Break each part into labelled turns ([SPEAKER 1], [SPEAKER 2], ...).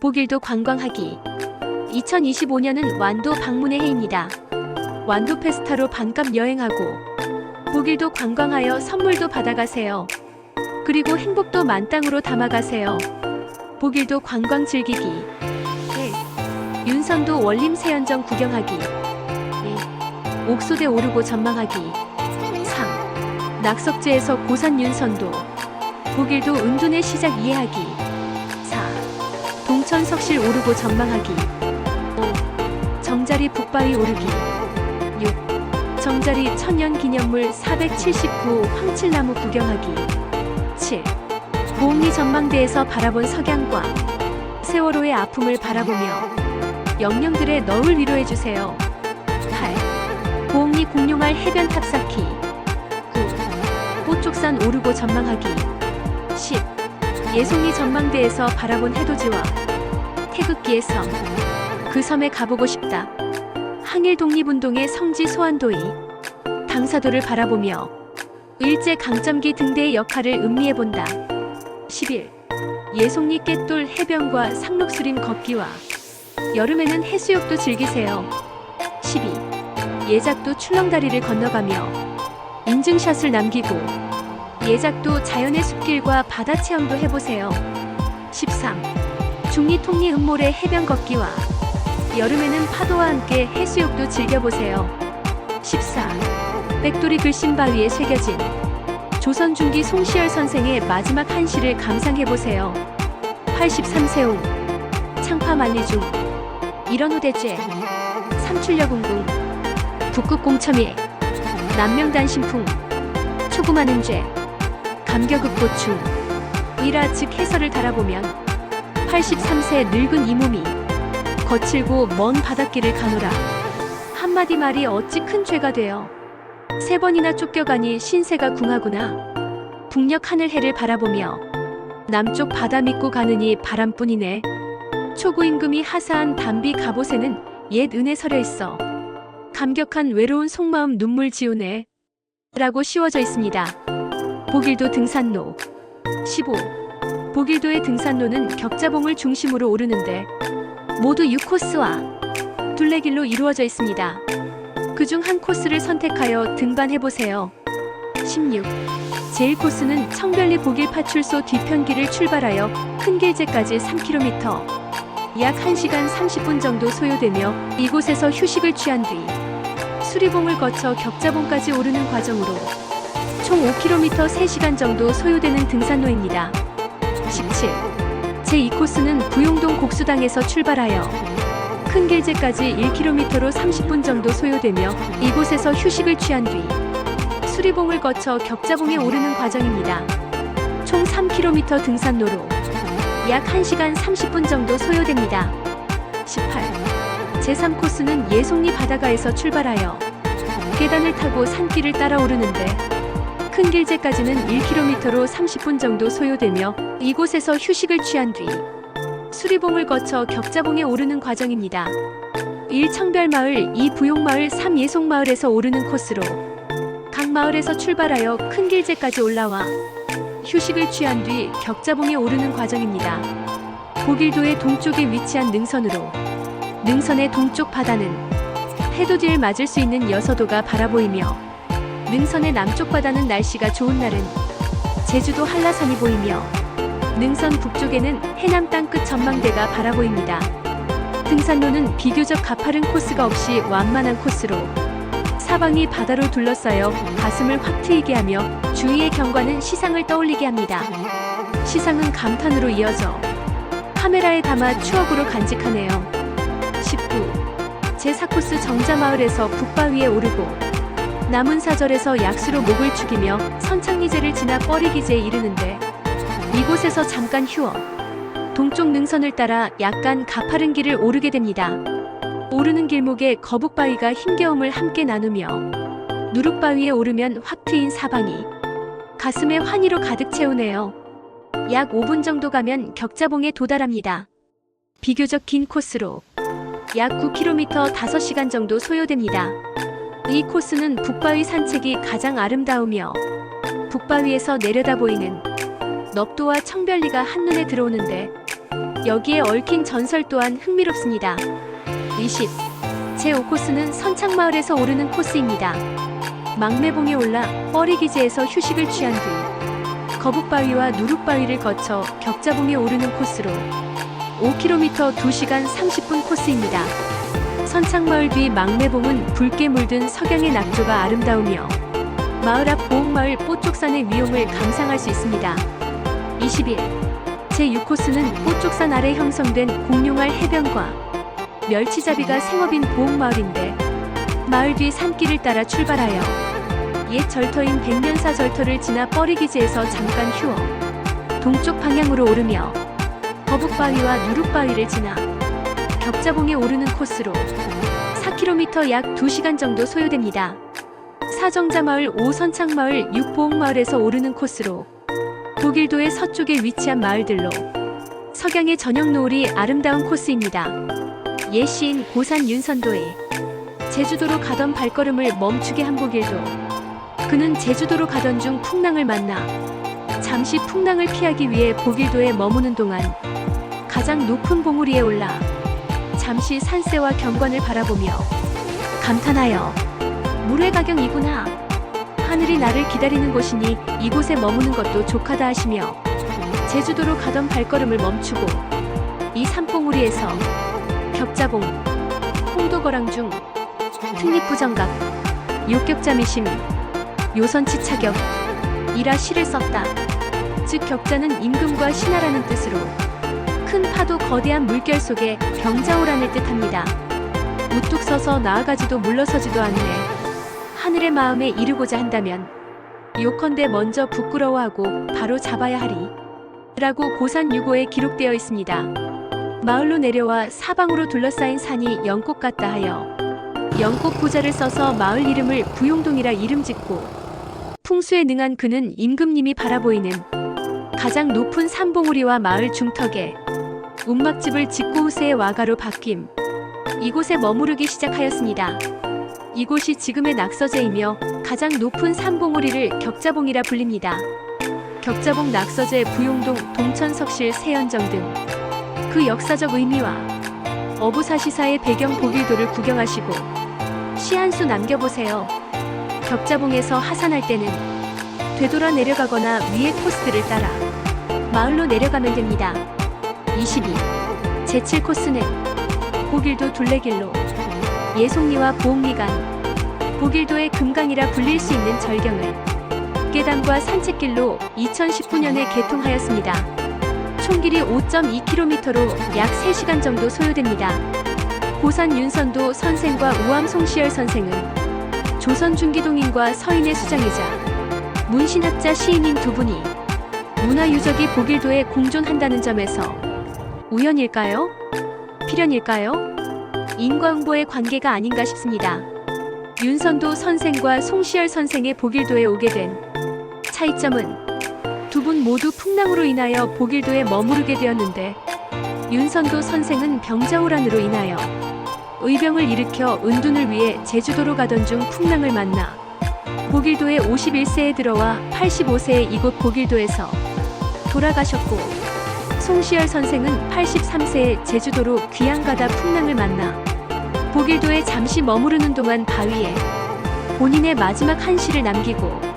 [SPEAKER 1] 보길도 관광하기. 2025년은 완도 방문의 해입니다. 완도 페스타로 반값 여행하고 보길도 관광하여 선물도 받아가세요. 그리고 행복도 만땅으로 담아가세요. 보길도 관광 즐기기. 1. 윤선도 원림 세연정 구경하기. 2. 옥소대 오르고 전망하기. 3. 낙석제에서 고산 윤선도. 보길도 은둔의 시작 이해하기. 4. 동천 석실 오르고 전망하기. 5. 정자리 북바위 오르기. 6. 정자리 천년기념물 479 황칠나무 구경하기. 7. 보옥리 전망대에서 바라본 석양과 세월호의 아픔을 바라보며 영령들의 너울 위로해주세요. 8. 보옥리 공룡알 해변 탑쌓기. 9. 꽃족산 오르고 전망하기. 10. 예송이 전망대에서 바라본 해돋이와 태극기의 섬. 그 섬에 가보고 싶다. 항일 독립운동의 성지 소환도의 당사도를 바라보며 일제 강점기 등대의 역할을 음미해본다. 11. 예송리 깨돌 해변과 상록수림 걷기와 여름에는 해수욕도 즐기세요. 12. 예작도 출렁다리를 건너가며 인증샷을 남기고 예작도 자연의 숲길과 바다 체험도 해보세요. 13. 중리 통리 음모래 해변 걷기와 여름에는 파도와 함께 해수욕도 즐겨보세요. 14. 백돌이 글심 바위에 새겨진 조선 중기 송시열 선생의 마지막 한시를 감상해보세요. 83세옹 창파 만리중 일원후대죄 삼출여궁궁 북극공첨예 남명단신풍 초구마는 죄 감격읍보충 의라 즉 해설을 달아보면 83세 늙은 이 몸이 거칠고 먼 바닷길을 가노라. 한마디 말이 어찌 큰 죄가 되어 3번이나 쫓겨가니 신세가 궁하구나. 북녘 하늘 해를 바라보며 남쪽 바다 믿고 가느니 바람뿐이네. 초구 임금이 하사한 담비 갑옷에는 옛 은혜 서려 있어 감격한 외로운 속마음 눈물 지우네 라고 씌워져 있습니다. 보길도 등산로. 15. 보길도의 등산로는 격자봉을 중심으로 오르는데 모두 6코스와 둘레길로 이루어져 있습니다. 그중 한 코스를 선택하여 등반해보세요. 16. 제1코스는 청별리 보길 파출소 뒤편길을 출발하여 큰길제까지 3km, 약 1시간 30분 정도 소요되며 이곳에서 휴식을 취한 뒤 수리봉을 거쳐 격자봉까지 오르는 과정으로 총 5km 3시간 정도 소요되는 등산로입니다. 17. 제2코스는 부용동 곡수당에서 출발하여 큰길제까지 1km로 30분 정도 소요되며 이곳에서 휴식을 취한 뒤 수리봉을 거쳐 격자봉에 오르는 과정입니다. 총 3km 등산로로 약 1시간 30분 정도 소요됩니다. 18. 제3코스는 예송리 바다가에서 출발하여 계단을 타고 산길을 따라 오르는데 큰길제까지는 1km로 30분 정도 소요되며 이곳에서 휴식을 취한 뒤 수리봉을 거쳐 격자봉에 오르는 과정입니다. 1. 청별마을, 2. 부용마을, 3. 예송마을에서 오르는 코스로 각 마을에서 출발하여 큰길제까지 올라와 휴식을 취한 뒤 격자봉에 오르는 과정입니다. 보길도의 동쪽에 위치한 능선으로 능선의 동쪽 바다는 해돋이를 맞을 수 있는 여서도가 바라보이며 능선의 남쪽 바다는 날씨가 좋은 날은 제주도 한라산이 보이며 능선 북쪽에는 해남 땅끝 전망대가 바라보입니다. 등산로는 비교적 가파른 코스가 없이 완만한 코스로 사방이 바다로 둘러싸여 가슴을 확 트이게 하며 주위의 경관은 시상을 떠올리게 합니다. 시상은 감탄으로 이어져 카메라에 담아 추억으로 간직하네요. 19. 제4코스 정자마을에서 북바위에 오르고 남은사절에서 약수로 목을 축이며 선창리제를 지나 뻐리기제에 이르는데 이곳에서 잠깐 휴어 동쪽 능선을 따라 약간 가파른 길을 오르게 됩니다. 오르는 길목에 거북바위가 힘겨움을 함께 나누며 누룩바위에 오르면 확 트인 사방이 가슴에 환희로 가득 채우네요. 약 5분 정도 가면 격자봉에 도달합니다. 비교적 긴 코스로 약 9km 5시간 정도 소요됩니다. 이 코스는 북바위 산책이 가장 아름다우며 북바위에서 내려다 보이는 넙도와 청별리가 한눈에 들어오는데 여기에 얽힌 전설 또한 흥미롭습니다. 20. 제5코스는 선착마을에서 오르는 코스입니다. 망매봉에 올라 뻐리기지에서 휴식을 취한 뒤 거북바위와 누룩바위를 거쳐 격자봉에 오르는 코스로 5km 2시간 30분 코스입니다. 선착마을 뒤 망매봉은 붉게 물든 석양의 낙조가 아름다우며 마을 앞 보옥마을 뽀쪽산의 위용을 감상할 수 있습니다. 21. 제6코스는 뽀쪽산 아래 형성된 공룡알 해변과 멸치잡이가 생업인 보옥마을인데 마을 뒤 산길을 따라 출발하여 옛 절터인 백년사 절터를 지나 뻐리기지에서 잠깐 휴어 동쪽 방향으로 오르며 거북바위와 누룩바위를 지나 격자봉에 오르는 코스로 4km 약 2시간 정도 소요됩니다. 사정자마을 5선착마을 6보옥마을에서 오르는 코스로 독일도의 서쪽에 위치한 마을들로 석양의 저녁 노을이 아름다운 코스입니다. 옛 시인 고산 윤선도의 제주도로 가던 발걸음을 멈추게 한 보길도 그는 제주도로 가던 중 풍랑을 만나 잠시 풍랑을 피하기 위해 보길도에 머무는 동안 가장 높은 봉우리에 올라 잠시 산세와 경관을 바라보며 감탄하여 물의 가경이구나. 하늘이 나를 기다리는 곳이니 이곳에 머무는 것도 족하다 하시며 제주도로 가던 발걸음을 멈추고 이 산봉우리에서 격자봉, 홍도거랑 중, 특립부정각, 욕격자미심, 요선치차격, 이라 시를 썼다. 즉 격자는 임금과 신하라는 뜻으로 큰 파도 거대한 물결 속에 병자호란을 뜻합니다. 우뚝 서서 나아가지도 물러서지도 않네. 하늘의 마음에 이르고자 한다면 요컨대 먼저 부끄러워하고 바로 잡아야 하리 라고 고산 유고에 기록되어 있습니다. 마을로 내려와 사방으로 둘러싸인 산이 연꽃 같다 하여 연꽃 고자를 써서 마을 이름을 부용동이라 이름 짓고 풍수에 능한 그는 임금님이 바라보이는 가장 높은 산봉우리와 마을 중턱에 움막집을 짓고 후세의 와가로 바뀜 이곳에 머무르기 시작하였습니다. 이곳이 지금의 낙서제이며 가장 높은 산봉우리를 격자봉이라 불립니다. 격자봉 낙서제 부용동 동천석실 세연정 등 그 역사적 의미와 어부사시사의 배경 보길도를 구경하시고 시 한 수 남겨보세요. 격자봉에서 하산할 때는 되돌아 내려가거나 위의 코스들을 따라 마을로 내려가면 됩니다. 22. 제7코스는 보길도 둘레길로 예송리와 보옥리 간 보길도의 금강이라 불릴 수 있는 절경을 계단과 산책길로 2019년에 개통하였습니다. 총 길이 5.2km로 약 3시간 정도 소요됩니다. 고산 윤선도 선생과 우암 송시열 선생은 조선 중기동인과 서인의 수장이자 문신학자 시인인 두 분이 문화유적이 보길도에 공존한다는 점에서 우연일까요? 필연일까요? 인과응보의 관계가 아닌가 싶습니다. 윤선도 선생과 송시열 선생의 보길도에 오게 된 차이점은 두 분 모두 풍랑으로 인하여 보길도에 머무르게 되었는데 윤선도 선생은 병자호란으로 인하여 의병을 일으켜 은둔을 위해 제주도로 가던 중 풍랑을 만나 보길도에 51세에 들어와 85세에 이곳 보길도에서 돌아가셨고 송시열 선생은 83세에 제주도로 귀양가다 풍랑을 만나 보길도에 잠시 머무르는 동안 바위에 본인의 마지막 한시를 남기고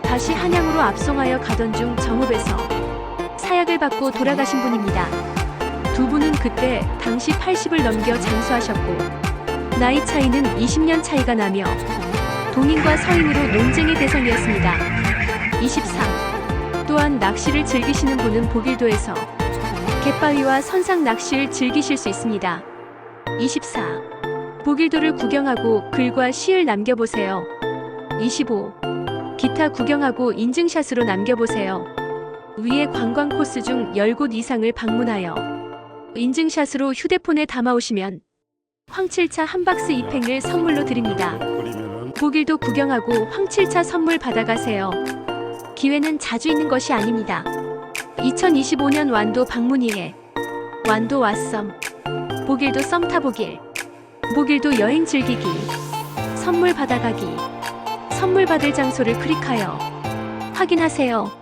[SPEAKER 1] 다시 한양으로 압송하여 가던 중 정읍에서 사약을 받고 돌아가신 분입니다. 두 분은 그때 당시 80을 넘겨 장수하셨고 나이 차이는 20년 차이가 나며 동인과 서인으로 논쟁의 대상이었습니다. 23. 또한 낚시를 즐기시는 분은 보길도에서 갯바위와 선상 낚시를 즐기실 수 있습니다. 24. 보길도를 구경하고 글과 시를 남겨보세요. 25. 기타 구경하고 인증샷으로 남겨보세요. 위의 관광 코스 중 10곳 이상을 방문하여 인증샷으로 휴대폰에 담아오시면 황칠차 한 박스 입행을 선물로 드립니다. 보길도 구경하고 황칠차 선물 받아가세요. 기회는 자주 있는 것이 아닙니다. 2025년 완도 방문이해 완도 왓썸 보길도 썸 타보길 보길도 여행 즐기기 선물 받아가기 선물 받을 장소를 클릭하여 확인하세요.